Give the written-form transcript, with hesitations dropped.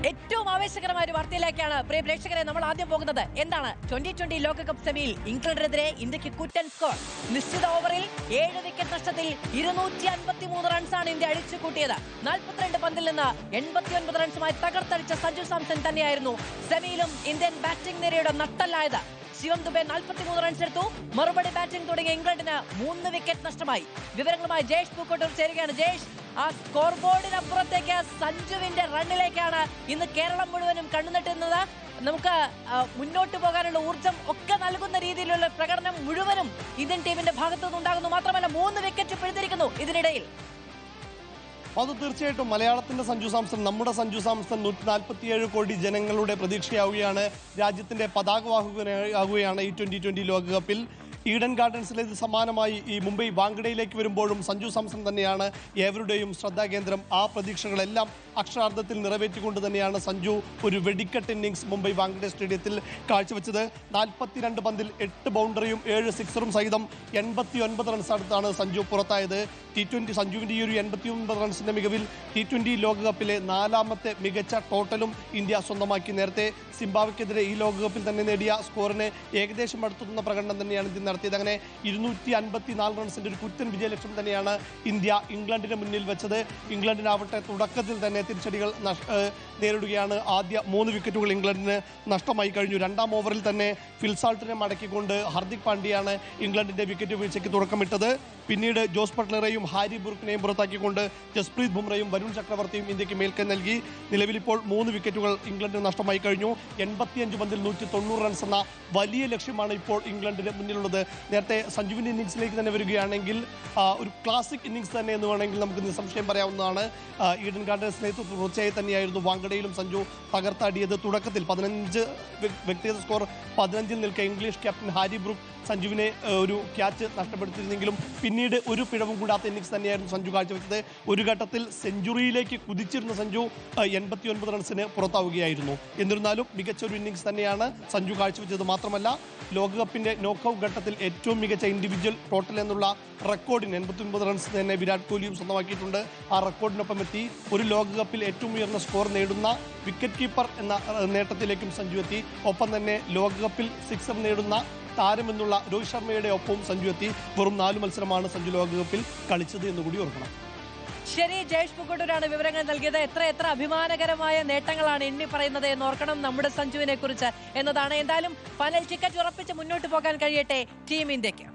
ഏറ്റവും ആവേശകരമായ ഒരു വാർത്തയിലേക്കാണ് പ്രിയ പ്രേക്ഷകരെ നമ്മൾ ആദ്യം പോകുന്നത്. എന്താണ് 2020 ലോകകപ്പ് സെമിയിൽ ഇംഗ്ലണ്ടിനെതിരെ ഇന്ത്യക്ക് കുറ്റൻ സ്കോർ. നിശ്ചിത ഓവറിൽ 7 വിക്കറ്റ് നഷ്ടത്തിൽ 253 റൺസാണ് ഇന്ത്യ അടിച്ചു കൂട്ടിയത്. 42 പന്തിൽ നിന്ന് 89 റൺസുമായി തകർത്തടിച്ച സഞ്ജു സാംസൺ തന്നെയായിരുന്നു സെമിയിലും ഇന്ത്യൻ ബാറ്റിംഗ് നിരയുടെ നട്ടല്ലായത്. ശിവം ദുബെ 43 റൺസ് എടുത്തു. മറുപടി ബാറ്റിംഗ് തുടങ്ങിയ ഇംഗ്ലണ്ടിന് 3 വിക്കറ്റ് നഷ്ടമായി. വിവരങ്ങളുമായി ജയേഷ് പൂക്കോട്ടൂർ ചേരുകയാണ്. ജയേഷ്, ആ സ്കോർ ബോർഡിനപ്പുറത്തേക്ക് സഞ്ജുവിന്റെ റണ്ണിലേക്കാണ് ഇന്ന് കേരളം മുഴുവനും കണ്ണുനട്ടുന്നത്. നമുക്ക് മുന്നോട്ട് പോകാനുള്ള ഊർജം ഒക്കെ നൽകുന്ന രീതിയിലുള്ള പ്രകടനം മുഴുവനും ഇന്ത്യൻ ടീമിന്റെ ഭാഗത്തുനിന്ന് ഉണ്ടാകുന്നു. മാത്രമല്ല 3 വിക്കറ്റ് പിഴുതിരിക്കുന്നു ഇതിനിടയിൽ. അത് തീർച്ചയായിട്ടും മലയാളത്തിന്റെ സഞ്ജു സാംസൺ, നമ്മുടെ സഞ്ജു സാംസൺ 147 കോടി ജനങ്ങളുടെ പ്രതീക്ഷയാവുകയാണ്. രാജ്യത്തിന്റെ പതാകവാഹകനാകുകയാണ് ഈ 2020 ലോകകപ്പിൽ. ഈഡൻ ഗാർഡൻസിലേത് സമാനമായി ഈ മുംബൈ വാങ്കഡയിലേക്ക് വരുമ്പോഴും സഞ്ജു സാംസൺ തന്നെയാണ് ഏവരുടെയും ശ്രദ്ധാകേന്ദ്രം. ആ പ്രതീക്ഷകളെല്ലാം അക്ഷരാർത്ഥത്തിൽ നിറവേറ്റിക്കൊണ്ട് തന്നെയാണ് സഞ്ജു ഒരു വെടിക്കെട്ട് ഇന്നിംഗ്സ് മുംബൈ വാങ്കഡെ സ്റ്റേഡിയത്തിൽ കാഴ്ചവെച്ചത്. 42 പന്തിൽ 8 ബൗണ്ടറിയും 7 സിക്സറും സഹിതം 89 റൺസ് അടുത്താണ് സഞ്ജു പുറത്തായത്. സഞ്ജുവിന്റെ ഈ ഒരു 89 റൺസിന്റെ മികവിൽ T20 ലോകകപ്പിലെ 4ാമത്തെ മികച്ച ടോട്ടലും ഇന്ത്യ സ്വന്തമാക്കി. നേരത്തെ സിംബാബ്വെക്കെതിരെ ഈ ലോകകപ്പിൽ തന്നെ നേടിയ സ്കോറിന് ഏകദേശം അടുത്തുന്ന പ്രകടനം തന്നെയാണ് ഇന്ത്യ നടത്തിയത്. അങ്ങനെ 254 റൺസിന്റെ ഒരു കുറ്റൻ വിജയലക്ഷ്യം തന്നെയാണ് ഇന്ത്യ ഇംഗ്ലണ്ടിന് മുന്നിൽ വെച്ചത്. ഇംഗ്ലണ്ടിനാവട്ടെ തുടക്കത്തിൽ തന്നെ തിരിച്ചടികൾ നേരിടുകയാണ്. ആദ്യ 3 വിക്കറ്റുകൾ ഇംഗ്ലണ്ടിന് നഷ്ടമായി കഴിഞ്ഞു. 2ാം ഓവറിൽ തന്നെ ഫിൽസാൾട്ടിനെ മടക്കിക്കൊണ്ട് ഹാർദിക് പാണ്ഡ്യയാണ് ഇംഗ്ലണ്ടിന്റെ വിക്കറ്റ് വീഴ്ചയ്ക്ക് തുടക്കമിട്ടത്. പിന്നീട് ജോസ് ബട്ട്ലറെയും ഹാരി ബുർക്കിനെയും പുറത്താക്കിക്കൊണ്ട് ജസ്പ്രീത് ബുംറയും വരുൺ ചക്രവർത്തിയും ഇന്ത്യക്ക് മേൽക്കൈ നൽകി. നിലവിലിപ്പോൾ 3 വിക്കറ്റുകൾ ഇംഗ്ലണ്ടിന് നഷ്ടമായി കഴിഞ്ഞു. 85 പന്തിൽ 190 റൺസ് എന്ന വലിയ ലക്ഷ്യമാണ് ഇപ്പോൾ ഇംഗ്ലണ്ടിന് മുന്നിലുള്ളത്. നേരത്തെ സഞ്ജുവിന്റെ ഇന്നിംഗ്സിലേക്ക് തന്നെ വരികയാണെങ്കിൽ ഒരു ക്ലാസിക് ഇന്നിംഗ്സ് തന്നെ എന്ന് വേണമെങ്കിൽ നമുക്ക് നിസ്സംശയം പറയാവുന്നതാണ്. ഈഡൻ ഗാർഡൻസിനെ തുടർച്ചയായി തന്നെയായിരുന്നു വാങ്കഡയിലും സഞ്ജു തകർത്താടിയത്. തുടക്കത്തിൽ 15 വ്യക്തിഗത സ്കോർ 15-ൽ നിൽക്കെ ഇംഗ്ലീഷ് ക്യാപ്റ്റൻ ഹാരി ബ്രൂക്ക് സഞ്ജുവിനെ ഒരു ക്യാച്ച് നഷ്ടപ്പെടുത്തിയിരുന്നെങ്കിലും പിന്നീട് ഒരു പിഴവും കൂടാത്ത ഇന്നിംഗ്സ് തന്നെയായിരുന്നു സഞ്ജു കാഴ്ചവെച്ചത്. ഒരു ഘട്ടത്തിൽ സെഞ്ചുറിയിലേക്ക് കുതിച്ചിരുന്ന സഞ്ജു 89 റൺസിന് പുറത്താവുകയായിരുന്നു. എന്നിരുന്നാലും മികച്ച ഒരു ഇന്നിംഗ്സ് തന്നെയാണ് സഞ്ജു കാഴ്ചവെച്ചത്. മാത്രമല്ല ലോകകപ്പിന്റെ നോക്കൌട്ട് ഘട്ടത്തിൽ ഏറ്റവും മികച്ച ഇൻഡിവിജ്വൽ ടോട്ടൽ എന്നുള്ള റെക്കോർഡിന് 89 റൺസ് തന്നെ വിരാട് കോഹ്ലിയും സ്വന്തമാക്കിയിട്ടുണ്ട്. ആ റെക്കോർഡിനൊപ്പം എത്തി ഒരു ലോകകപ്പിൽ ഏറ്റവും ഉയർന്ന സ്കോർ നേടുന്ന വിക്കറ്റ് കീപ്പർ എന്ന നേട്ടത്തിലേക്കും സഞ്ജു എത്തി. ഒപ്പം തന്നെ ലോകകപ്പിൽ സിക്സർ നേടുന്ന താരമെന്നുള്ള രോഹിത് ശർമ്മയുടെ ഒപ്പവും സഞ്ജു എത്തി. വെറും 4 മത്സരമാണ് സഞ്ജു ലോകകപ്പിൽ കളിച്ചത് എന്നുകൂടി ഓർക്കണം. ശരി, ജയേഷ് പൂക്കോട്ടൂരാണ് വിവരങ്ങൾ നൽകിയത്. എത്ര അഭിമാനകരമായ നേട്ടങ്ങളാണ് എണ്ണി പറയുന്നത് എന്ന് ഓർക്കണം നമ്മുടെ സഞ്ജുവിനെ കുറിച്ച് എന്നതാണ്. എന്തായാലും ഫൈനൽ ടിക്കറ്റ് ഉറപ്പിച്ച് മുന്നോട്ട് പോകാൻ കഴിയട്ടെ ടീം ഇന്ത്യക്ക്.